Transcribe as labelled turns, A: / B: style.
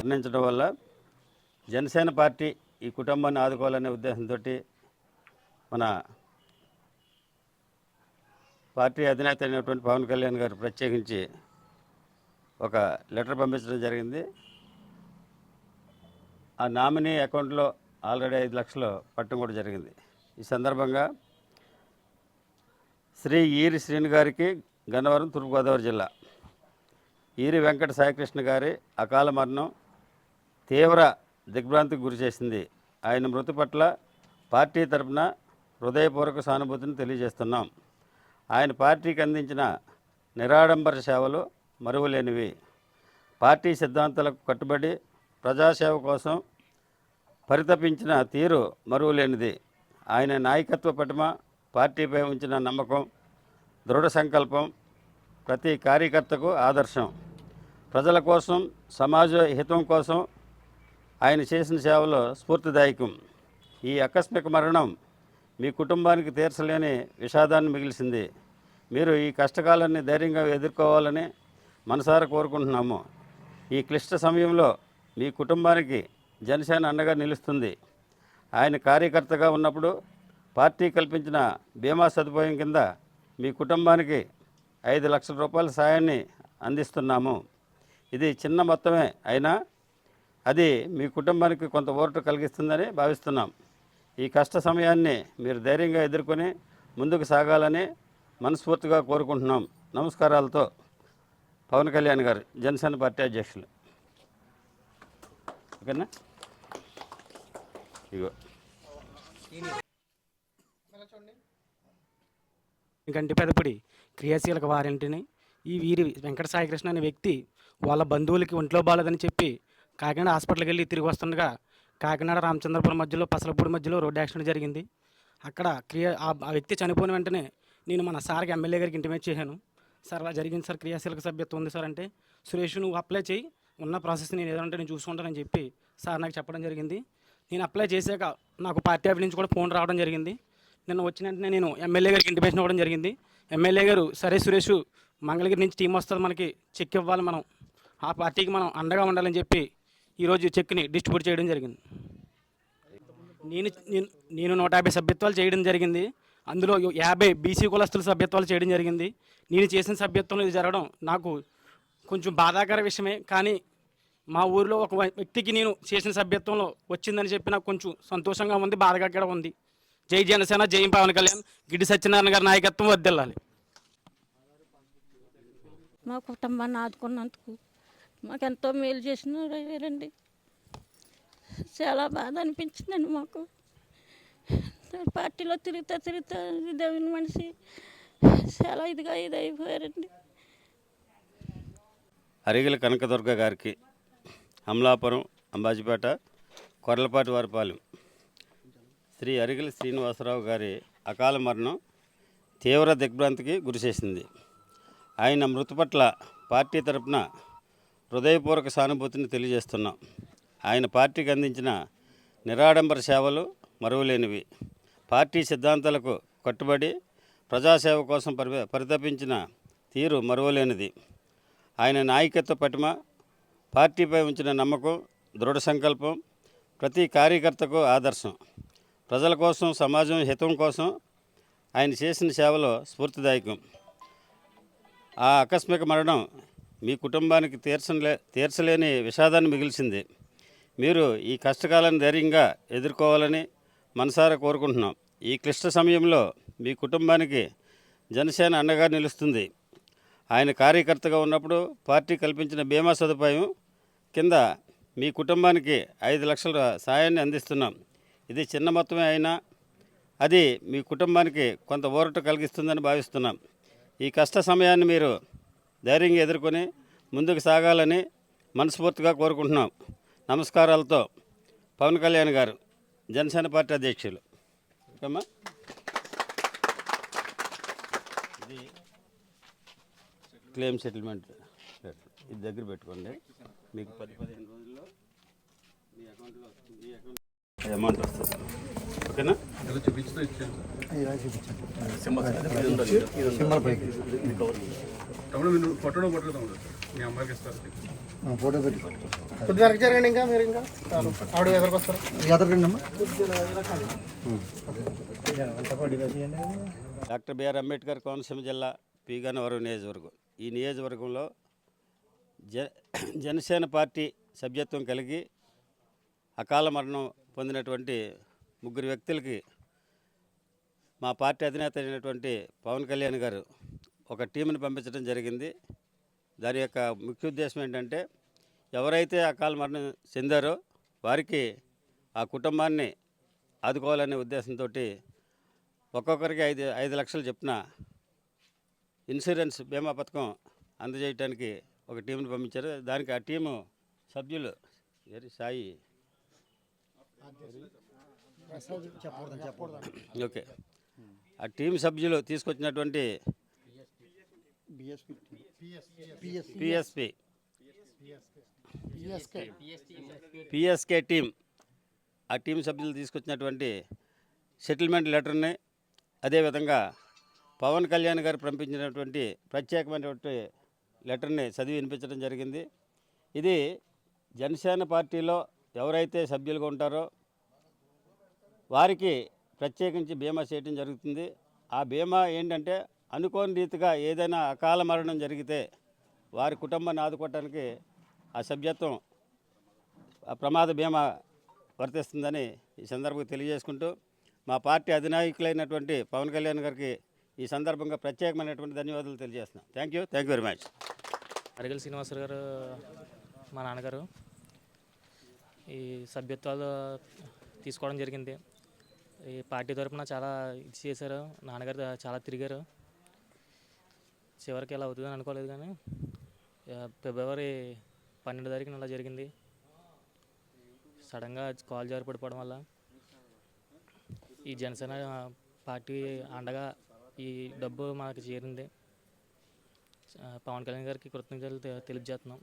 A: నిర్ణయించడం వల్ల జనసేన పార్టీ ఈ కుటుంబాన్ని ఆదుకోవాలనే ఉద్దేశంతో మన పార్టీ అధినేత అయినటువంటి పవన్ కళ్యాణ్ గారు ప్రత్యేకించి ఒక లెటర్ పంపించడం జరిగింది. ఆ నామినీ అకౌంట్లో ఆల్రెడీ 5 లక్షలు పట్టడం కూడా జరిగింది. ఈ సందర్భంగా శ్రీ ఈరి శ్రీను గారికి గన్నవరం, తూర్పుగోదావరి జిల్లా, ఈరి వెంకట సాయికృష్ణ గారి అకాల మరణం తీవ్ర దిగ్భ్రాంతికి గురి చేసింది. ఆయన మృతి పట్ల పార్టీ తరపున హృదయపూర్వక సానుభూతిని తెలియజేస్తున్నాం. ఆయన పార్టీకి అందించిన నిరాడంబర సేవలు మరువలేనివి. పార్టీ సిద్ధాంతాలకు కట్టుబడి ప్రజాసేవ కోసం పరితపించిన తీరు మరువలేనిది. ఆయన నాయకత్వ పటిమ, పార్టీపై ఉంచిన నమ్మకం, దృఢ సంకల్పం ప్రతి కార్యకర్తకు ఆదర్శం. ప్రజల కోసం, సమాజ హితం కోసం ఆయన చేసిన సేవలు స్ఫూర్తిదాయకం. ఈ ఆకస్మిక మరణం మీ కుటుంబానికి తీర్చలేని విషాదాన్ని మిగిల్చింది. మీరు ఈ కష్టకాలాన్ని ధైర్యంగా ఎదుర్కోవాలని మనసారా కోరుకుంటున్నాము. ఈ క్లిష్ట సమయంలో మీ కుటుంబానికి జనసేన అండగా నిలుస్తుంది. ఆయన కార్యకర్తగా ఉన్నప్పుడు పార్టీ కల్పించిన బీమా సదుపాయం కింద మీ కుటుంబానికి 5 లక్షల రూపాయల సాయాన్ని అందిస్తున్నాము. ఇది చిన్న మొత్తమే అయినా అది మీ కుటుంబానికి కొంత ఊరట కలిగిస్తుందని భావిస్తున్నాం. ఈ కష్ట సమయాన్ని మీరు ధైర్యంగా ఎదుర్కొని ముందుకు సాగాలని మనస్ఫూర్తిగా కోరుకుంటున్నాం. నమస్కారాలతో పవన్ కళ్యాణ్ గారు, జనసేన పార్టీ అధ్యక్షులు. ఓకేనా? ఇగో
B: గంటి పెదపడి క్రియాశీలక వారింటిని ఈ వీరి వెంకట సాయికృష్ణ అనే వ్యక్తి వాళ్ళ బంధువులకి ఒంట్లో బాలేదని చెప్పి కాకినాడ హాస్పిటల్కి వెళ్ళి తిరిగి వస్తుండగా కాకినాడ రామచంద్రపురం మధ్యలో పసలపూడి మధ్యలో రోడ్డు యాక్సిడెంట్ జరిగింది. అక్కడ ఆ వ్యక్తి చనిపోయిన వెంటనే నేను మన సార్కి ఎమ్మెల్యే గారికి ఇంటిమేట్ చేశాను. సార్ అలా జరిగింది సార్, క్రియాశీలక సభ్యత్వం ఉంది సార్ అంటే, సురేష్ నువ్వు అప్లై చేయి, ఉన్న ప్రాసెస్ నేను ఏదంటే నేను చూసుకుంటానని చెప్పి సార్ నాకు చెప్పడం జరిగింది. నేను అప్లై చేశాక నాకు పార్టీ ఆఫీస్ నుంచి కూడా ఫోన్ రావడం జరిగింది. నిన్న వచ్చిన వెంటనే నేను ఎమ్మెల్యే గారికి ఇంటిమేషన్ ఇవ్వడం జరిగింది. ఎమ్మెల్యే గారు సరే సురేష్, మంగళగిరి నుంచి టీం వస్తుంది, మనకి చెక్ ఇవ్వాలి, మనం ఆ పార్టీకి మనం అండగా ఉండాలని చెప్పి ఈరోజు చెక్ని డిస్ట్రిబ్యూట్ చేయడం జరిగింది. నేను 150 సభ్యత్వాలు చేయడం జరిగింది. అందులో 50 బీసీ కులస్తుల సభ్యత్వాలు చేయడం జరిగింది. నేను చేసిన సభ్యత్వంలో ఇది జరగడం నాకు కొంచెం బాధాకర విషయమే. కానీ మా ఊరిలో ఒక వ్యక్తికి నేను చేసిన సభ్యత్వంలో వచ్చిందని చెప్పి నాకు కొంచెం సంతోషంగా ఉంది, బాధగా కూడా ఉంది. జై జనసేన, జై పవన్ కళ్యాణ్, గిడ్డి సత్యనారాయణ గారి నాయకత్వం వర్ధిల్లాలి.
C: మా కుటుంబాన్ని ఆదుకున్నందుకు మాకెంతో మేలు చేసినారండి. చాలా బాధ అనిపించిందండి మాకు. పార్టీలో తిరుగుతా దేవుని మనిషి చాలా ఇదైపోయారండి.
A: అరిగిల కనకదుర్గ గారికి, అమలాపురం, అంబాజీపేట, కొర్లపాటి వారిపాలెం శ్రీ అరిగిల శ్రీనివాసరావు గారి అకాల మరణం తీవ్ర దిగ్భ్రాంతికి గురిచేసింది. ఆయన మృతి పట్ల పార్టీ తరపున హృదయపూర్వక సానుభూతిని తెలియజేస్తున్నాం. ఆయన పార్టీకి అందించిన నిరాడంబర సేవలు మరువలేనివి. పార్టీ సిద్ధాంతాలకు కట్టుబడి ప్రజాసేవ కోసం పరితపించిన తీరు మరువలేనిది. ఆయన నాయకత్వ పటిమ, పార్టీపై ఉంచిన నమ్మకం, దృఢ సంకల్పం ప్రతి కార్యకర్తకు ఆదర్శం. ప్రజల కోసం, సమాజం హితం కోసం ఆయన చేసిన సేవలు స్ఫూర్తిదాయకం. ఆ ఆకస్మిక మరణం మీ కుటుంబానికి తీర్చలేని విషాదాన్ని మిగిల్చింది. మీరు ఈ కష్టకాలాన్ని ధైర్యంగా ఎదుర్కోవాలని మనసారా కోరుకుంటున్నాం. ఈ క్లిష్ట సమయంలో మీ కుటుంబానికి జనసేన అండగా నిలుస్తుంది. ఆయన కార్యకర్తగా ఉన్నప్పుడు పార్టీ కల్పించిన బీమా సదుపాయం కింద మీ కుటుంబానికి 5 లక్షల సాయాన్ని అందిస్తున్నాం. ఇది చిన్న మొత్తమే అయినా అది మీ కుటుంబానికి కొంత ఊరట కలిగిస్తుందని భావిస్తున్నాం. ఈ కష్ట సమయాన్ని మీరు ధైర్యంగా ఎదుర్కొని ముందుకు సాగాలని మనస్ఫూర్తిగా కోరుకుంటున్నాం. నమస్కారాలతో పవన్ కళ్యాణ్ గారు, జనసేన పార్టీ అధ్యక్షులు. ఇది క్లెయిమ్ సెటిల్మెంట్ ఇది దగ్గర పెట్టుకోండి. మీకు 10-15 రోజుల్లో మీ అకౌంట్లో అమౌంట్ వస్తుంది. ఓకేనా?
D: ఫోటో పెట్టి కొద్దిగా వెనక్కి జరగండి, ఇంకా మీరు ఇంకా ఆవిడ ఎదరికొస్తారు, ఎదరండి అమ్మా.
A: డాక్టర్ బిఆర్ అంబేద్కర్ కోనసీమ జిల్లా పి గన్నవరం నియోజకవర్గం. ఈ నియోజకవర్గంలో జనసేన పార్టీ సభ్యత్వం కలిగి అకాల మరణం పొందినటువంటి 3 వ్యక్తులకి మా పార్టీ అధినేత అయినటువంటి పవన్ కళ్యాణ్ గారు ఒక టీంని పంపించడం జరిగింది. దాని యొక్క ముఖ్య ఉద్దేశం ఏంటంటే, ఎవరైతే అకాల మరణం చెందారో వారికి ఆ కుటుంబాన్ని ఆదుకోవాలనే ఉద్దేశంతో ఒక్కొక్కరికి 5 లక్షలు చొప్పున ఇన్సూరెన్స్ బీమా పథకం అందజేయడానికి ఒక టీంని పంపించారు. దానికి ఆ టీము సభ్యులు సాయి ఓకే, ఆ టీం సభ్యులు తీసుకొచ్చినటువంటి పిఎస్కే టీం, ఆ టీం సభ్యులు తీసుకొచ్చినటువంటి సెటిల్మెంట్ లెటర్ని, అదేవిధంగా పవన్ కళ్యాణ్ గారు పంపించినటువంటి ప్రత్యేకమైనటువంటి లెటర్ని చదివి వినిపించడం జరిగింది. ఇది జనసేన పార్టీలో ఎవరైతే సభ్యులుగా ఉంటారో వారికి ప్రత్యేకించి బీమా చేయడం జరుగుతుంది. ఆ బీమా ఏంటంటే, అనుకోని రీతిగా ఏదైనా అకాల మరణం జరిగితే వారి కుటుంబాన్ని ఆదుకోవడానికి ఆ సభ్యత్వం ఆ ప్రమాద బీమా వర్తిస్తుందని ఈ సందర్భంగా తెలియజేసుకుంటూ, మా పార్టీ అధినాయకులైనటువంటి పవన్ కళ్యాణ్ గారికి ఈ సందర్భంగా ప్రత్యేకమైనటువంటి ధన్యవాదాలు తెలియజేస్తున్నాం. Thank you very much.
E: Arigal Srinivasarao గారు మా నాన్నగారు ఈ సభ్యత్వాలు తీసుకోవడం జరిగింది. ఈ పార్టీ తరఫున చాలా ఇది చేశారు. నాన్నగారు చాలా తిరిగారు. చివరికి ఇలా అవుతుందని అనుకోలేదు, కానీ ఫిబ్రవరి 12 తారీఖున ఇలా జరిగింది. సడన్గా కాల్ జారి పడిపోవడం వల్ల ఈ జనసేన పార్టీ అండగా ఈ డబ్బు మాకు చేరింది. పవన్ కళ్యాణ్ గారికి కృతజ్ఞతలు తెలియజేస్తున్నాం.